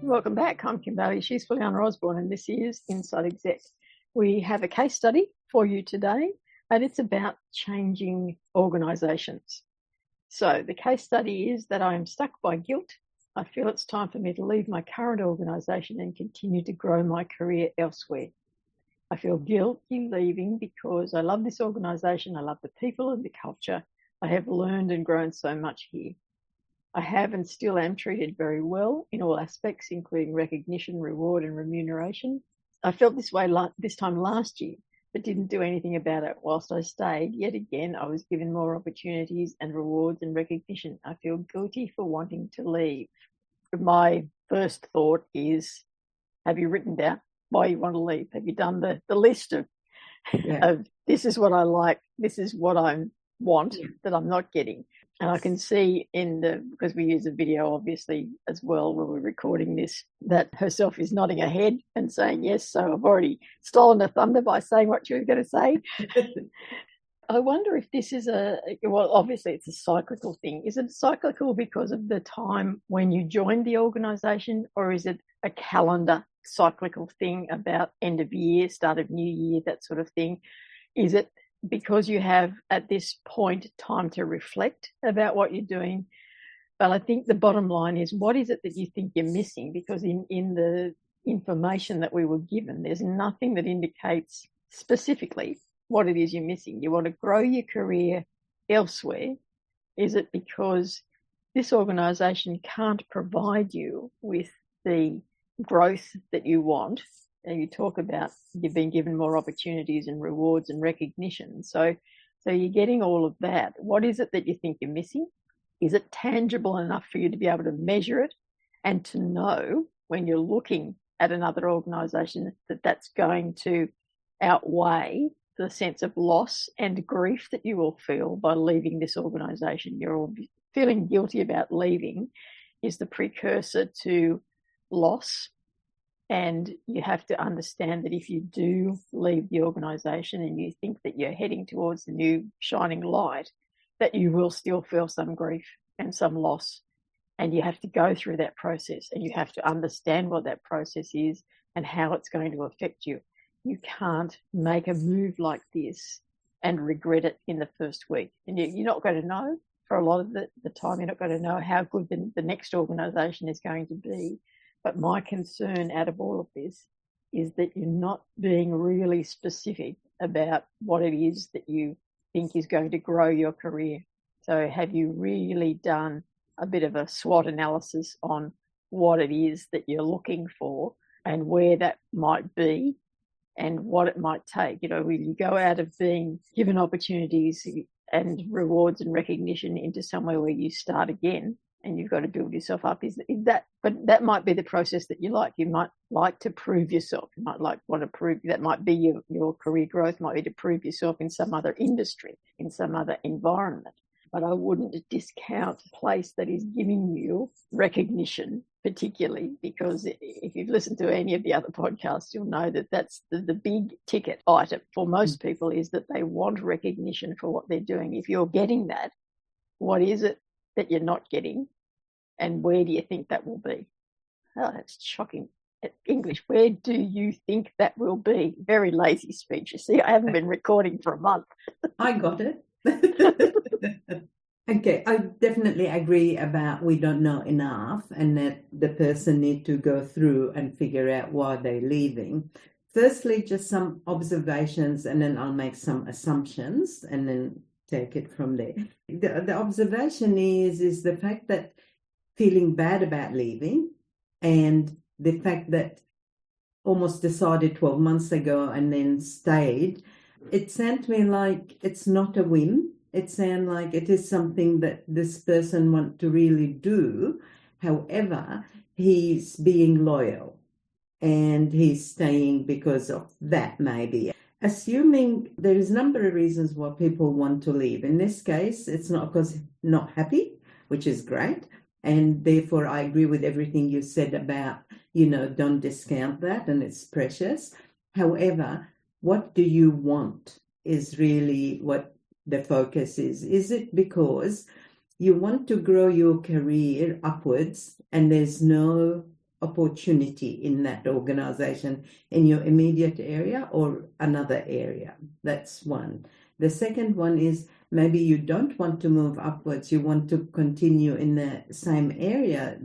Welcome back. I'm Kimberly. She's Fulyana Osborne, and this is Inside Exec. We have a case study for you today, and it's about changing organisations. So the case study is that I am stuck by guilt. I feel it's time for me to leave my current organisation and continue to grow my career elsewhere. I feel guilty leaving because I love this organisation. I love the people and the culture. I have learned and grown so much here. I have and still am treated very well in all aspects, including recognition, reward and remuneration. I felt this way this time last year, but didn't do anything about it whilst I stayed. Yet again, I was given more opportunities and rewards and recognition. I feel guilty for wanting to leave. My first thought is, have you written down why you want to leave? Have you done the list of this is what I like, this is what I want that I'm not getting? And I can see because we use a video obviously as well when we're recording this, that herself is nodding her head and saying yes. So I've already stolen the thunder by saying what she was going to say. I wonder if this is obviously it's a cyclical thing. Is it cyclical because of the time when you joined the organisation, or is it a calendar cyclical thing about end of year, start of new year, that sort of thing? Is it because you have at this point time to reflect about what you're doing? But I think the bottom line is, what is it that you think you're missing? Because in the information that we were given, there's nothing that indicates specifically what it is you're missing. You want to grow your career elsewhere. Is it because this organisation can't provide you with the growth that you want? And you talk about you've been given more opportunities and rewards and recognition. So you're getting all of that. What is it that you think you're missing? Is it tangible enough for you to be able to measure it and to know when you're looking at another organisation that that's going to outweigh the sense of loss and grief that you will feel by leaving this organisation? You're feeling guilty about leaving is the precursor to loss. And you have to understand that if you do leave the organisation and you think that you're heading towards the new shining light, that you will still feel some grief and some loss. And you have to go through that process, and you have to understand what that process is and how it's going to affect you. You can't make a move like this and regret it in the first week. And you're not going to know for a lot of the time. You're not going to know how good the next organisation is going to be. But my concern out of all of this is that you're not being really specific about what it is that you think is going to grow your career. So have you really done a bit of a SWOT analysis on what it is that you're looking for and where that might be and what it might take? You know, when you go out of being given opportunities and rewards and recognition into somewhere where you start again, and you've got to build yourself up. But that might be the process that you like. You might like to prove yourself. You might want to prove, that might be your career growth, might be to prove yourself in some other industry, in some other environment. But I wouldn't discount a place that is giving you recognition, particularly because if you've listened to any of the other podcasts, you'll know that that's the big ticket item for most people, is that they want recognition for what they're doing. If you're getting that, what is it that you're not getting, and where do you think that will be? Oh, that's shocking. English, where do you think that will be? Very lazy speech. You see, I haven't been recording for a month. I got it. Okay, I definitely agree about we don't know enough and that the person need to go through and figure out why they're leaving. Firstly, just some observations, and then I'll make some assumptions and then take it from there. The observation is the fact that feeling bad about leaving, and the fact that almost decided 12 months ago and then stayed, it sounded to me like it's not a whim. It sounds like it is something that this person wants to really do. However, he's being loyal and he's staying because of that, maybe. Assuming there is a number of reasons why people want to leave. In this case, it's not because not happy, which is great. And therefore, I agree with everything you said about, don't discount that, and it's precious. However, what do you want is really what the focus is. Is it because you want to grow your career upwards and there's no opportunity in that organization in your immediate area or another area. That's one. The second one is maybe you don't want to move upwards, you want to continue in the same area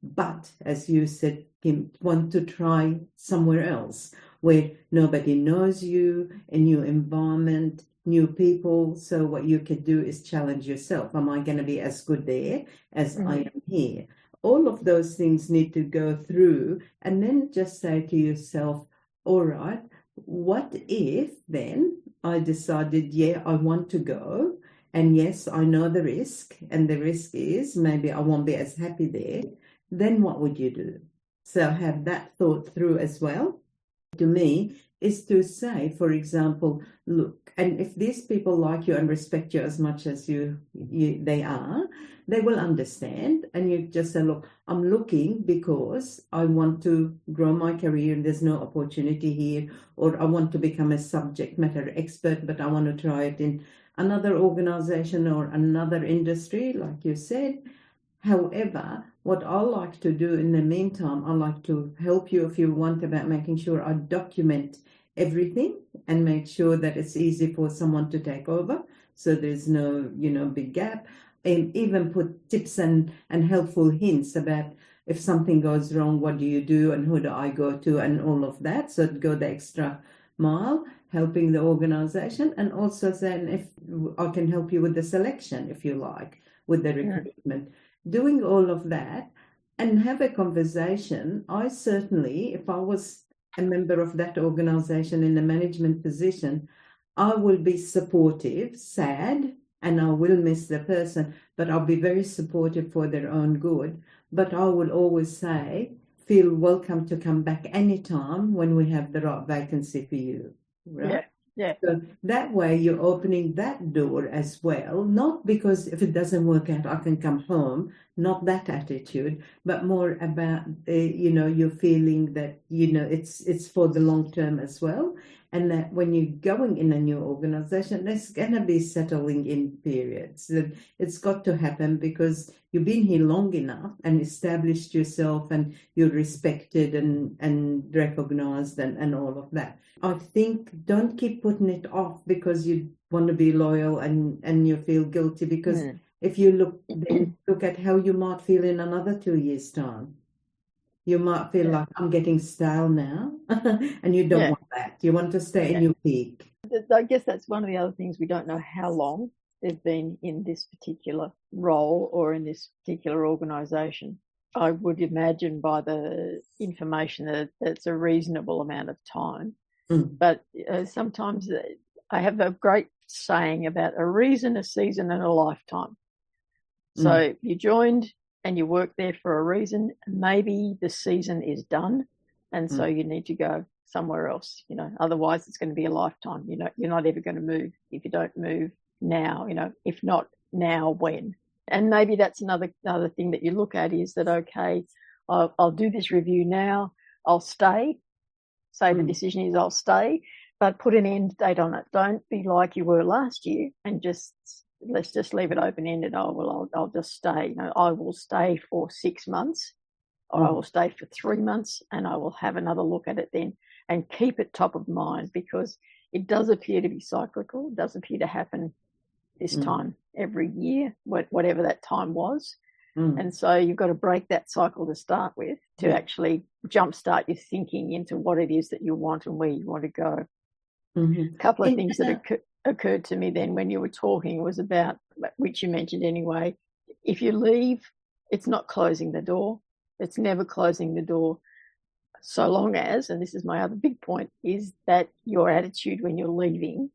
but as you said, Kim, want to try somewhere else where nobody knows you, a new environment, new people. So what you could do is challenge yourself. Am I going to be as good there as I am here? All of those things need to go through, and then just say to yourself, all right, what if then I decided, yeah, I want to go, and yes, I know the risk, and the risk is maybe I won't be as happy there. Then what would you do? So have that thought through as well. To me, is to say, for example, look, and if these people like you and respect you as much as they are, they will understand. And you just say, look, I'm looking because I want to grow my career and there's no opportunity here, or I want to become a subject matter expert, but I want to try it in another organization or another industry, like you said. However, what I like to do in the meantime, I like to help you if you want about making sure I document everything and make sure that it's easy for someone to take over. So there's no, big gap. And even put tips and helpful hints about if something goes wrong, what do you do and who do I go to and all of that. So go the extra mile, helping the organization, and also then if I can help you with the selection, if you like, with the recruitment. Doing all of that and have a conversation. I certainly, if I was a member of that organization in a management position, I will be supportive, sad, and I will miss the person, but I'll be very supportive for their own good. But I will always say, feel welcome to come back anytime when we have the right vacancy for you. Right? Yeah. So that way you're opening that door as well, not because if it doesn't work out, I can come home, not that attitude, but more about, you're feeling that, it's for the long term as well. And that when you're going in a new organization, there's going to be settling in periods. It's got to happen because you've been here long enough and established yourself and you're respected and recognized and all of that. I think don't keep putting it off because you want to be loyal and you feel guilty, because if you look at how you might feel in another 2 years' time. You might feel like I'm getting stale now, and you don't want that. You want to stay in your peak. I guess that's one of the other things. We don't know how long they've been in this particular role or in this particular organisation. I would imagine by the information that it's a reasonable amount of time. But sometimes I have a great saying about a reason, a season, and a lifetime. So you joined and you work there for a reason. Maybe the season is done, and so you need to go somewhere else. Otherwise it's going to be a lifetime. You're not ever going to move if you don't move now. If not now, when? And maybe that's another thing that you look at is that, okay, I'll do this review now. I'll stay. Say the decision is I'll stay, but put an end date on it. Don't be like you were last year and let's just leave it open-ended. Oh, well, I'll just stay. I will stay for 6 months, or I will stay for 3 months, and I will have another look at it then, and keep it top of mind, because it does appear to be cyclical. It does appear to happen this time every year, whatever that time was. And so you've got to break that cycle to start with to actually jumpstart your thinking into what it is that you want and where you want to go. A couple of things that occurred to me then when you were talking was about, which you mentioned anyway, if you leave, it's not closing the door. It's never closing the door, so long as, and this is my other big point, is that your attitude when you're leaving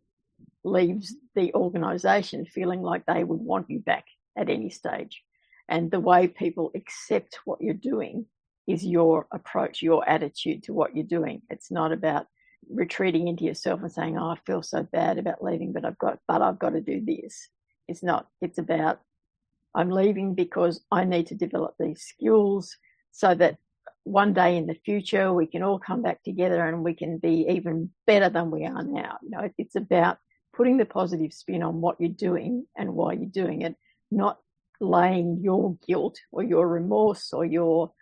leaves the organisation feeling like they would want you back at any stage. And the way people accept what you're doing is your approach, your attitude to what you're doing. It's not about retreating into yourself and saying, oh, I feel so bad about leaving, but I've got to do this. It's not. It's about, I'm leaving because I need to develop these skills so that one day in the future we can all come back together and we can be even better than we are now. It's about putting the positive spin on what you're doing and why you're doing it, not laying your guilt or your remorse or your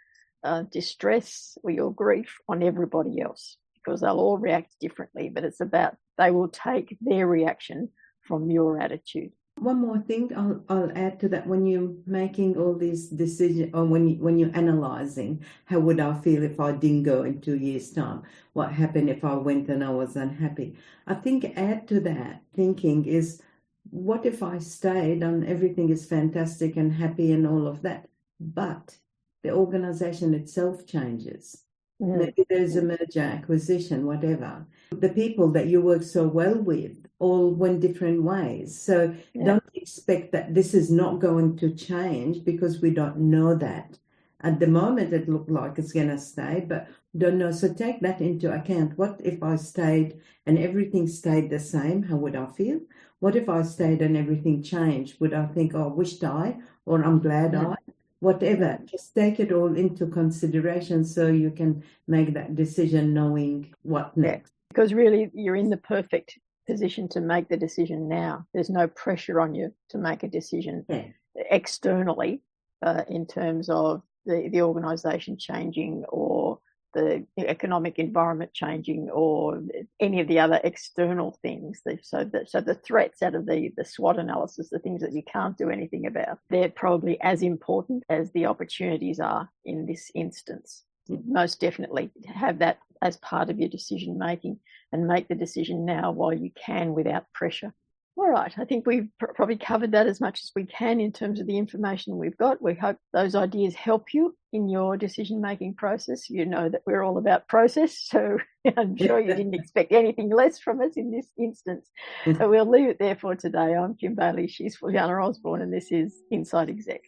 distress or your grief on everybody else, because they'll all react differently, but it's about they will take their reaction from your attitude. One more thing I'll add to that. When you're making all these decisions, or when you're analyzing, how would I feel if I didn't go in 2 years' time? What happened if I went and I was unhappy? I think add to that thinking is, what if I stayed and everything is fantastic and happy and all of that, but the organization itself changes? Maybe there's a merger, acquisition, whatever. The people that you work so well with all went different ways. So don't expect that this is not going to change, because we don't know that. At the moment, it looked like it's going to stay, but don't know. So take that into account. What if I stayed and everything stayed the same? How would I feel? What if I stayed and everything changed? Would I think, oh, wished I, or I'm glad I? Whatever, just take it all into consideration so you can make that decision knowing what next. Because really, you're in the perfect position to make the decision now. There's no pressure on you to make a decision externally in terms of the organisation changing, or the economic environment changing, or any of the other external things. So the threats out of the SWOT analysis, the things that you can't do anything about, they're probably as important as the opportunities are in this instance. Most definitely have that as part of your decision making, and make the decision now while you can without pressure. All right, I think we've probably covered that as much as we can in terms of the information we've got. We hope those ideas help you in your decision-making process. You know that we're all about process, so I'm sure you didn't expect anything less from us in this instance. So we'll leave it there for today. I'm Kim Bailey, she's Fulyana Osborne, and this is Inside Exec.